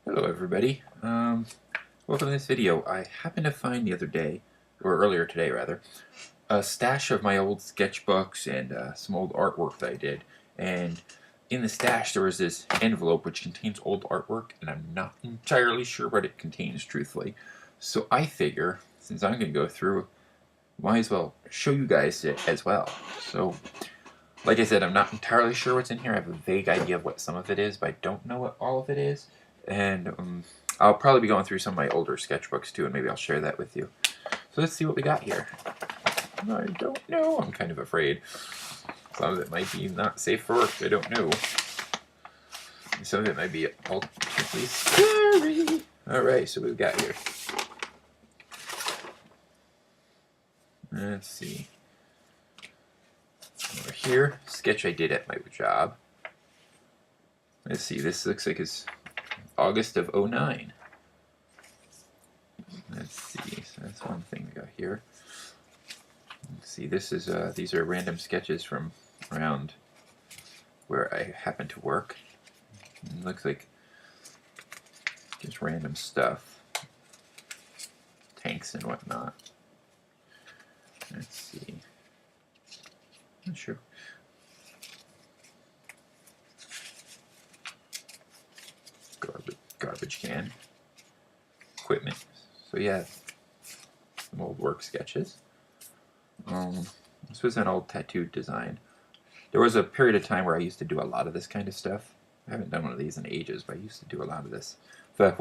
Hello everybody. Welcome to this video. I happened to find the other day, or earlier today rather, a stash of my old sketchbooks and some old artwork that I did. And in the stash there was this envelope which contains old artwork, and I'm not entirely sure what it contains, truthfully. So I figure, since I'm going to go through, might as well show you guys it as well. So, like I said, I'm not entirely sure what's in here. I have a vague idea of what some of it is, but I don't know what all of it is. And I'll probably be going through some of my older sketchbooks too, and maybe I'll share that with you. So let's see what we got here. I don't know. I'm kind of afraid. Some of it might be not safe for work. I don't know. Some of it might be ultimately scary. Alright, so what we've got here. Let's see. Over here, sketch I did at my job. Let's see, this looks like it's August of '09. Let's see, so that's one thing we got here. Let's see, this is these are random sketches from around where I happen to work. It looks like just random stuff, tanks and whatnot. Let's see. Not sure. Garbage can. Equipment. So yeah, some old work sketches. This was an old tattoo design. There was a period of time where I used to do a lot of this kind of stuff. I haven't done one of these in ages, but I used to do a lot of this. In fact,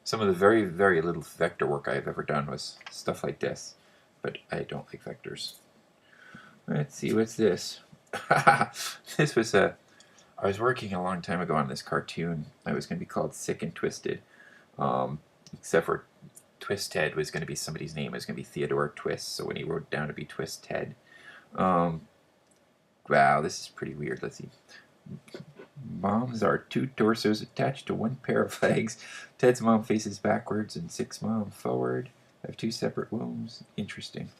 some of the very little vector work I've ever done was stuff like this. But I don't like vectors. Let's see, what's this? This was I was working a long time ago on this cartoon. It was going to be called Sick and Twisted. Except for Twisted was going to be somebody's name. It was going to be Theodore Twist. So when he wrote down to be Twisted. Wow, this is pretty weird. Let's see. Moms are two torsos attached to one pair of legs. Ted's mom faces backwards and Sick's mom forward. Have two separate wombs. Interesting.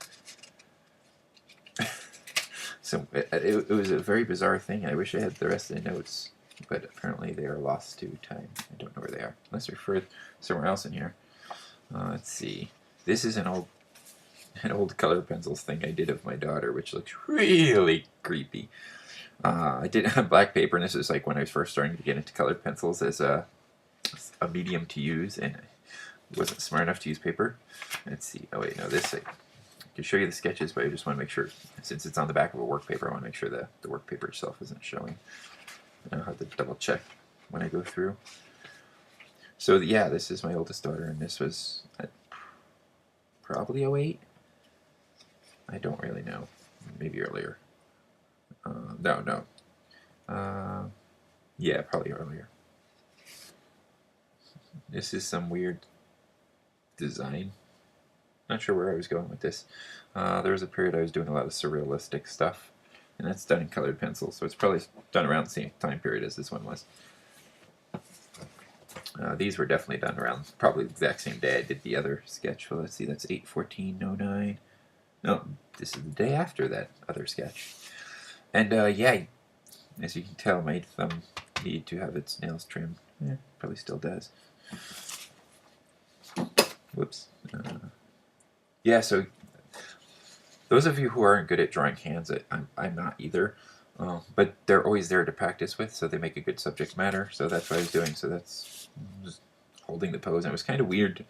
So it was a very bizarre thing. I wish I had the rest of the notes, but apparently they are lost to time. I don't know where they are, unless they're referred somewhere else in here. Let's see. This is an old color pencils thing I did of my daughter, which looks really creepy. I did it on black paper, and this is like when I was first starting to get into colored pencils as a medium to use, and I wasn't smart enough to use paper. Let's see. Oh wait, no, this I can show you the sketches, but I just want to make sure, since it's on the back of a work paper, I want to make sure that the work paper itself isn't showing. I have to double check when I go through. So yeah, this is my oldest daughter, and this was probably '08. I don't really know. Maybe earlier. No. Yeah, probably earlier. This is some weird design. Not sure where I was going with this. There was a period I was doing a lot of surrealistic stuff, and that's done in colored pencil, so it's probably done around the same time period as this one was. These were definitely done around probably the exact same day I did the other sketch. Well, let's see, that's 8/14/09. No, this is the day after that other sketch. And yeah, as you can tell, my thumb needed to have its nails trimmed. Probably still does. Whoops. Yeah, so those of you who aren't good at drawing hands, I'm not either. But they're always there to practice with, so they make a good subject matter. So that's what I was doing. So that's just holding the pose. And it was kind of weird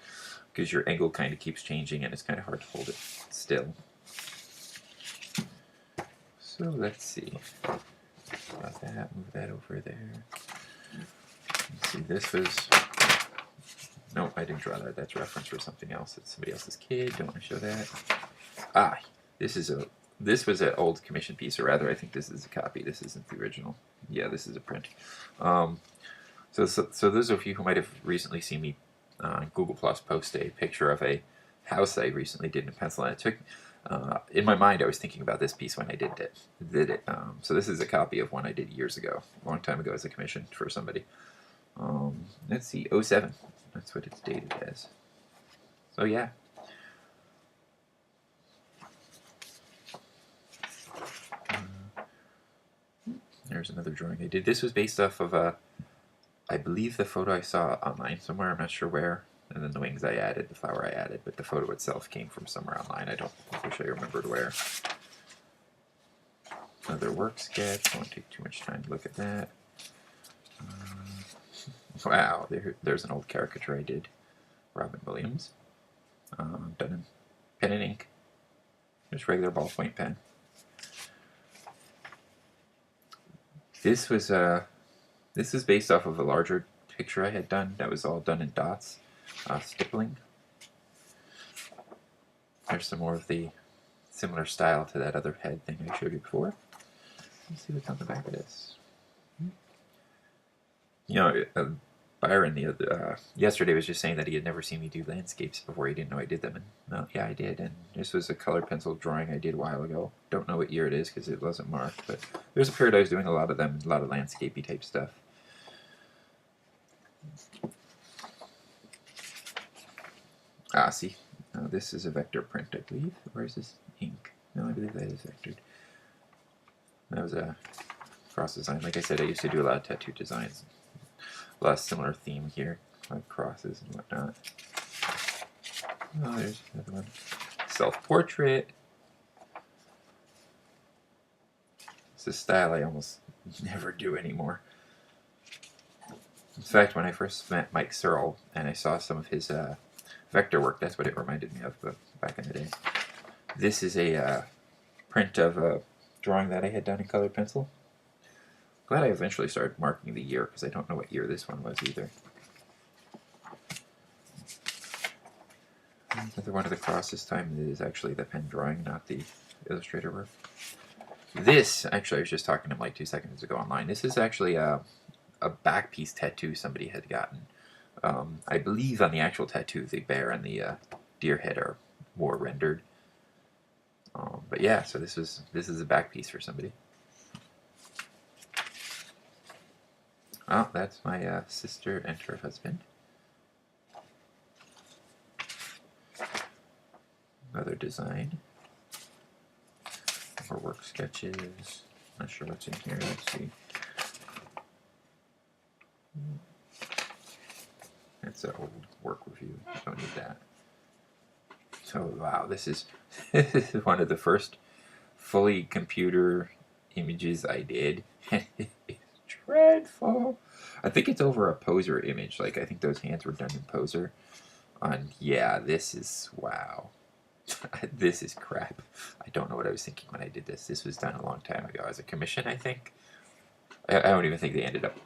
because your angle kind of keeps changing, and it's kind of hard to hold it still. So let's see. Got that. Move that over there. Let's see. This was. No, I didn't draw that. That's a reference for something else. It's somebody else's kid. Don't want to show that. This was an old commission piece, or rather, I think this is a copy. This isn't the original. Yeah, this is a print. So those of you who might have recently seen me on Google Plus post a picture of a house I recently did in pencil, and it took. In my mind, I was thinking about this piece when I did it. So this is a copy of one I did years ago, a long time ago, as a commission for somebody. Let's see, '07. That's what it's dated as. So yeah. There's another drawing I did. This was based off of I believe the photo I saw online somewhere, I'm not sure where, and then the wings I added, the flower I added, but the photo itself came from somewhere online. I wish I remembered where. Another work sketch, won't take too much time to look at that. Wow, there's an old caricature I did. Robin Williams. Done in pen and ink. Just regular ballpoint pen. This was based off of a larger picture I had done that was all done in dots, stippling. There's some more of the similar style to that other head thing I showed you before. Let's see what's on the back of this. You know, Byron yesterday was just saying that he had never seen me do landscapes before. He didn't know I did them, and well, yeah, I did. And this was a colored pencil drawing I did a while ago. Don't know what year it is because it wasn't marked, but there's a period I was doing a lot of them, a lot of landscapey type stuff. See, this is a vector print, I believe. Or is this ink? No, I believe that is vectored. That was a cross design. Like I said, I used to do a lot of tattoo designs. A lot of similar theme here, like crosses and whatnot. Oh, there's another one. Self-portrait. It's a style I almost never do anymore. In fact, when I first met Mike Searle and I saw some of his vector work, that's what it reminded me of back in the day. This is a print of a drawing that I had done in colored pencil. Glad I eventually started marking the year because I don't know what year this one was either. Another one of the cross this time is actually the pen drawing, not the illustrator work. This, actually, I was just talking to him like 2 seconds ago online. This is actually a back piece tattoo somebody had gotten. I believe on the actual tattoo, the bear and the deer head are more rendered. But yeah, so this is a back piece for somebody. Oh, that's my sister and her husband. Another design. More work sketches. Not sure what's in here. Let's see. That's an old work review. Don't need that. So wow, this is one of the first fully computer images I did. It's dreadful. I think it's over a poser image. Like I think those hands were done in poser. And yeah, this is wow. This is crap. I don't know what I was thinking when I did this. This was done a long time ago as a commission, I think. I don't even think they ended up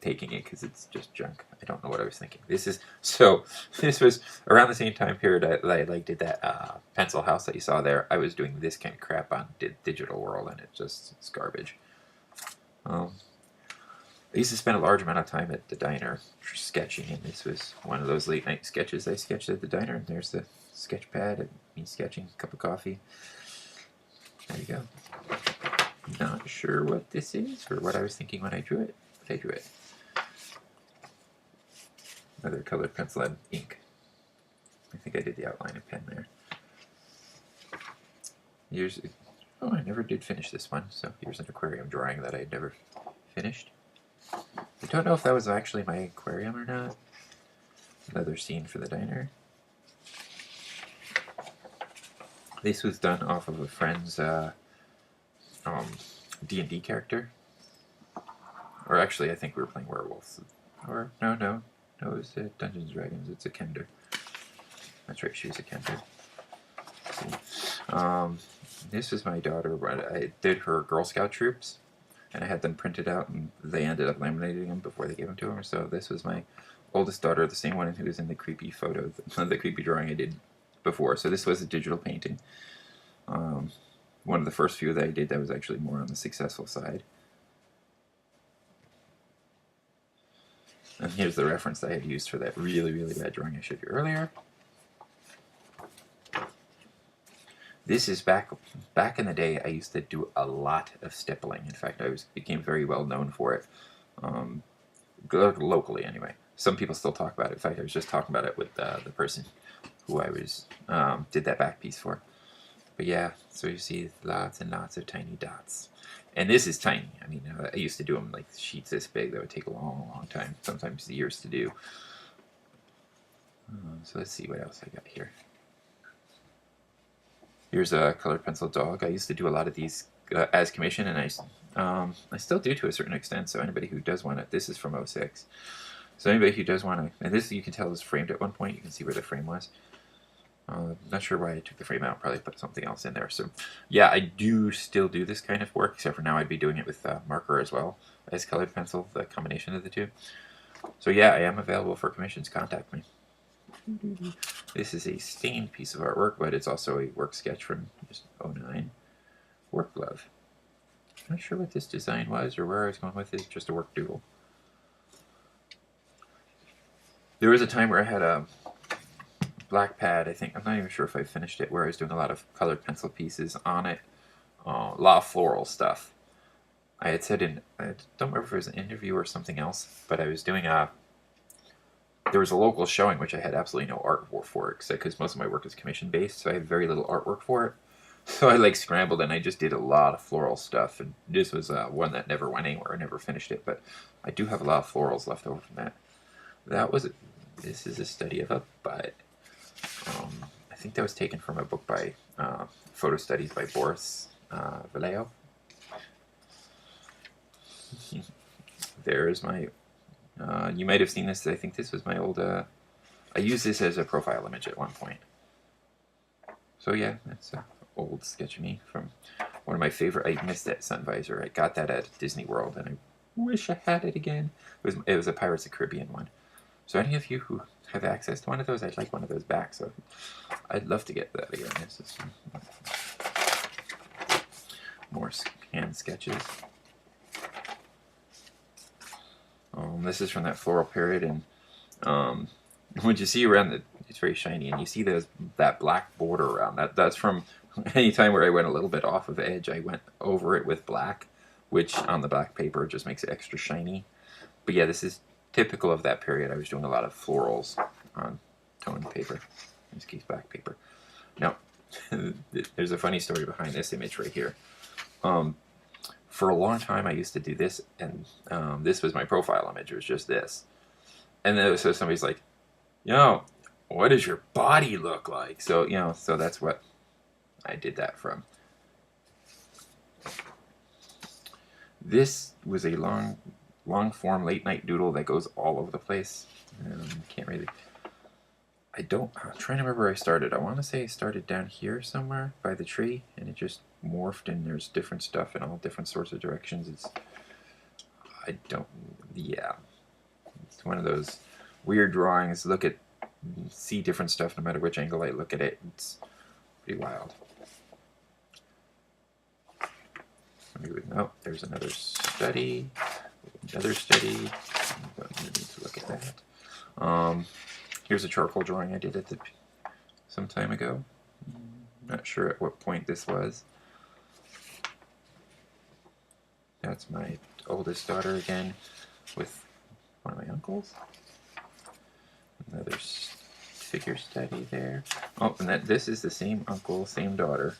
taking it because it's just junk. I don't know what I was thinking. This was around the same time period I like did that pencil house that you saw there. I was doing this kind of crap on Digital World, and it's garbage. I used to spend a large amount of time at the diner sketching, and this was one of those late night sketches I sketched at the diner. And there's the sketch pad and me sketching, cup of coffee. There you go. Not sure what this is or what I was thinking when I drew it, but I drew it. Another colored pencil and ink. I think I did the outline and pen there. Oh, I never did finish this one, so here's an aquarium drawing that I had never finished. I don't know if that was actually my aquarium or not. Another scene for the diner. This was done off of a friend's D&D character. Or actually, I think we were playing werewolves. Or, no, it's Dungeons & Dragons. It's a Kender. That's right, she was a Kender. This is my daughter. I did her Girl Scout troops, and I had them printed out, and they ended up laminating them before they gave them to her. So this was my oldest daughter, the same one who was in the creepy photo, the creepy drawing I did before. So this was a digital painting. One of the first few that I did that was actually more on the successful side. And here's the reference that I had used for that really, really bad drawing I showed you earlier. This is back in the day. I used to do a lot of stippling. In fact, I became very well known for it, locally anyway. Some people still talk about it. In fact, I was just talking about it with the person who I was did that back piece for. But yeah, so you see lots and lots of tiny dots. And this is tiny. I mean, I used to do them like sheets this big. That would take a long, long time, sometimes years to do. So let's see what else I got here. Here's a colored pencil dog. I used to do a lot of these as commission, and I still do to a certain extent. So anybody who does want it, this is from '06. So anybody who does want to, and this you can tell is framed at one point. You can see where the frame was. Not sure why I took the frame out. Probably put something else in there. So yeah, I do still do this kind of work, except for now I'd be doing it with marker as well as colored pencil, the combination of the two. So yeah, I am available for commissions. Contact me. This is a stained piece of artwork, but it's also a work sketch from just '09. Work glove. I'm not sure what this design was or where I was going with it. Just a work doodle. There was a time where I had a black pad, I think, I'm not even sure if I finished it, where I was doing a lot of colored pencil pieces on it, a lot of floral stuff. I had said I don't remember if it was an interview or something else, but I was doing there was a local showing which I had absolutely no artwork for it, because most of my work is commission based, so I had very little artwork for it. So I like scrambled and I just did a lot of floral stuff, and this was one that never went anywhere. I never finished it, but I do have a lot of florals left over from that. This is a study of a bud. I think that was taken from a book by Photo Studies by Boris Vallejo. There's my, you might have seen this, I think this was my old, I used this as a profile image at one point. So yeah, that's an old sketch of me from one of my favorite, I missed that sun visor. I got that at Disney World and I wish I had it again. It was a Pirates of the Caribbean one. So any of you who have access to one of those, I'd like one of those back. So I'd love to get that again. This is more hand sketches. This is from that floral period, and when you see around it's very shiny, and you see that black border around that. That's from any time where I went a little bit off of edge. I went over it with black, which on the black paper just makes it extra shiny. But yeah, this is typical of that period. I was doing a lot of florals on toned paper, in this case black paper. Now, there's a funny story behind this image right here. For a long time I used to do this, and this was my profile image. It was just this. And then so somebody's like, what does your body look like? So, so that's what I did that from. This was a long form late night doodle that goes all over the place. Can't really, I'm trying to remember where I started. I want to say I started down here somewhere by the tree, and it just morphed, and there's different stuff in all different sorts of directions. It's one of those weird drawings. See different stuff no matter which angle I look at it. It's pretty wild. There's another study. Don't need to look at that. Here's a charcoal drawing I did some time ago. Not sure at what point this was. That's my oldest daughter again with one of my uncles. Another figure study there. Oh, and this is the same uncle, same daughter,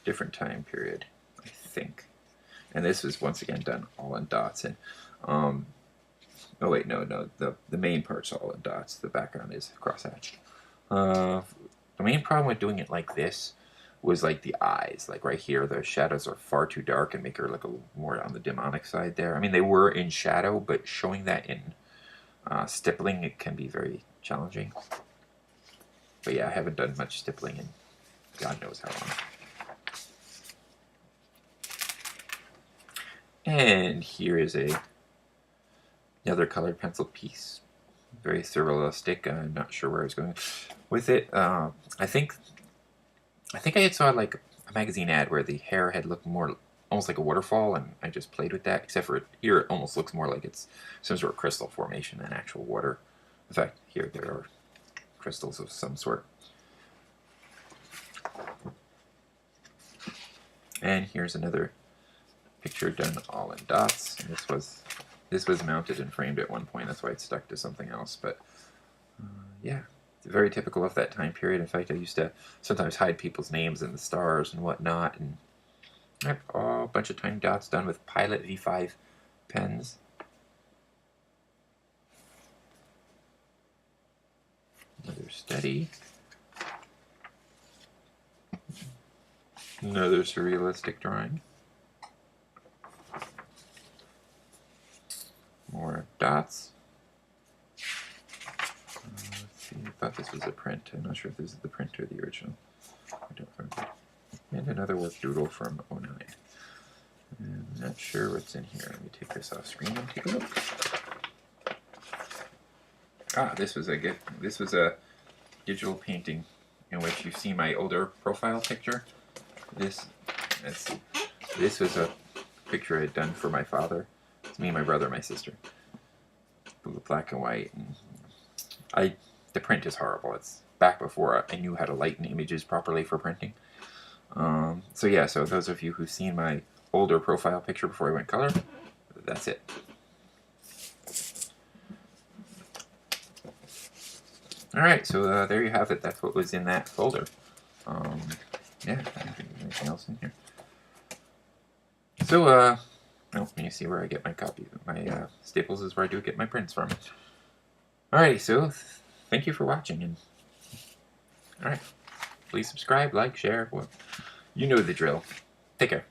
different time period, I think. And this was once again done all in dots. And oh wait, no, the main part's all in dots. The background is crosshatched. The main problem with doing it like this was like the eyes. Like right here, the shadows are far too dark and make her look a little more on the demonic side there. I mean, they were in shadow, but showing that in stippling, it can be very challenging. But yeah, I haven't done much stippling in God knows how long. And here is another colored pencil piece. Very surrealistic. I'm not sure where I was going with it. I think I had saw like a magazine ad where the hair had looked more almost like a waterfall, and I just played with that. Except for here, it almost looks more like it's some sort of crystal formation than actual water. In fact, here there are crystals of some sort. And here's another picture done all in dots. And this was mounted and framed at one point. That's why it stuck to something else. But yeah, It's very typical of that time period. In fact, I used to sometimes hide people's names in the stars and whatnot. And I have a bunch of tiny dots done with Pilot V5 pens. Another steady. Another surrealistic drawing. More dots. Let's see, I thought this was a print. I'm not sure if this is the print or the original. I don't remember. And another work doodle from '09. I'm not sure what's in here. Let me take this off screen and take a look. Ah, this was a digital painting in which you see my older profile picture. This was a picture I had done for my father. It's me, my brother, my sister. Black and white. And the print is horrible. It's back before I knew how to lighten images properly for printing. So yeah, so those of you who've seen my older profile picture before I went color, that's it. Alright, so there you have it. That's what was in that folder. Yeah, I don't think there's anything else in here. So, oh, when you see where I get my copy, my Staples is where I do get my prints from. Alrighty, so thank you for watching, and alright, please subscribe, like, share, well, you know the drill. Take care.